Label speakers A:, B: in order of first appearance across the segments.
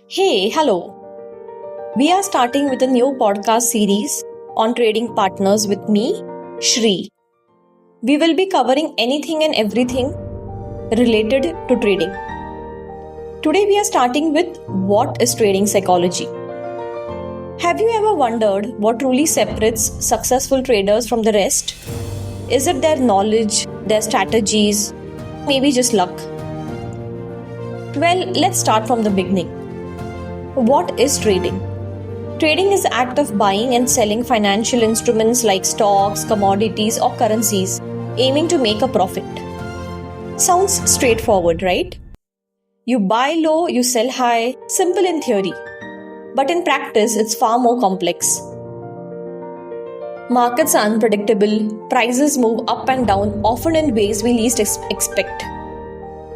A: Hey, hello. We are starting with a new podcast series on trading partners with me, Shri. We will be covering anything and everything related to trading. Today, we are starting with what is trading psychology. Have you ever wondered what truly separates successful traders from the rest? Is it their knowledge, their strategies, maybe just luck? Well, let's start from the beginning. What is trading? Trading is the act of buying and selling financial instruments like stocks, commodities, or currencies, aiming to make a profit. Sounds straightforward, right? You buy low, you sell high, simple in theory. But in practice, it's far more complex. Markets are unpredictable, prices move up and down, often in ways we least expect.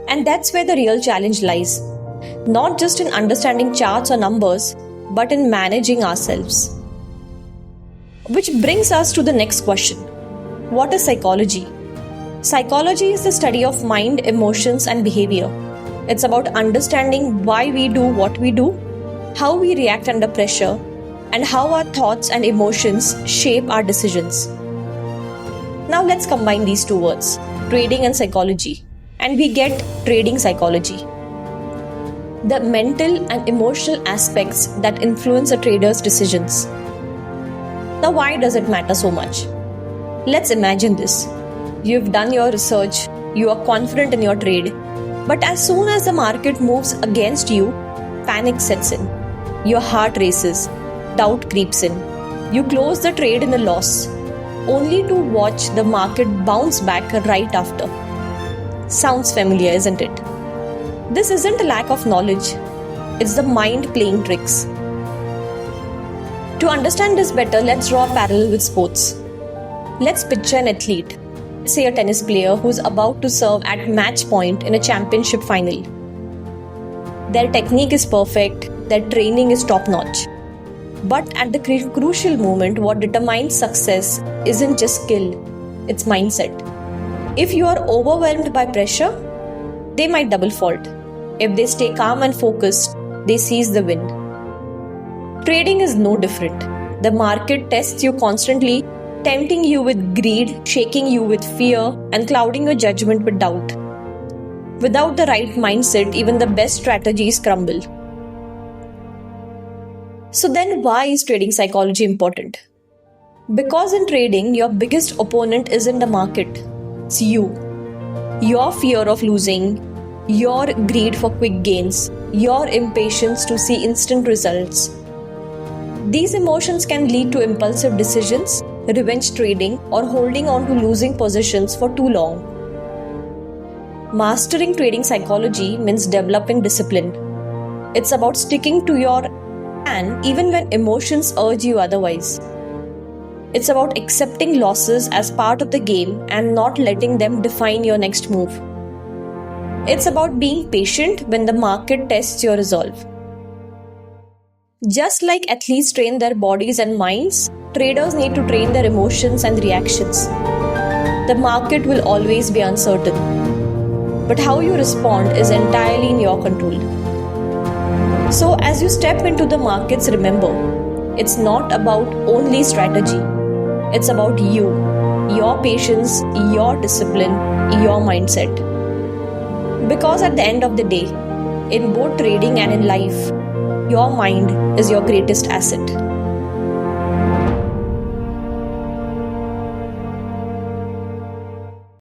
A: And that's where the real challenge lies. Not just in understanding charts or numbers, but in managing ourselves. Which brings us to the next question. What is psychology? Psychology is the study of mind, emotions, and behavior. It's about understanding why we do what we do, how we react under pressure, and how our thoughts and emotions shape our decisions. Now let's combine these two words, trading and psychology, and we get trading psychology. The mental and emotional aspects that influence a trader's decisions. Now, why does it matter so much? Let's imagine this. You've done your research, you are confident in your trade, but as soon as the market moves against you, panic sets in. Your heart races, doubt creeps in. You close the trade in a loss, only to watch the market bounce back right after. Sounds familiar, isn't it? This isn't a lack of knowledge, it's the mind playing tricks. To understand this better, let's draw a parallel with sports. Let's picture an athlete, say a tennis player who's about to serve at match point in a championship final. Their technique is perfect, their training is top notch. But at the crucial moment, what determines success isn't just skill, it's mindset. If you are overwhelmed by pressure, they might double fault. If they stay calm and focused, they seize the win. Trading is no different. The market tests you constantly, tempting you with greed, shaking you with fear, and clouding your judgment with doubt. Without the right mindset, even the best strategies crumble. So then why is trading psychology important? Because in trading, your biggest opponent isn't the market, it's you. Your fear of losing, your greed for quick gains, your impatience to see instant results. These emotions can lead to impulsive decisions, revenge trading, or holding on to losing positions for too long. Mastering trading psychology means developing discipline. It's about sticking to your plan even when emotions urge you otherwise. It's about accepting losses as part of the game and not letting them define your next move. It's about being patient when the market tests your resolve. Just like athletes train their bodies and minds, traders need to train their emotions and reactions. The market will always be uncertain, but how you respond is entirely in your control. So as you step into the markets, remember, it's not about only strategy. It's about you, your patience, your discipline, your mindset. Because at the end of the day, in both trading and in life, your mind is your greatest asset.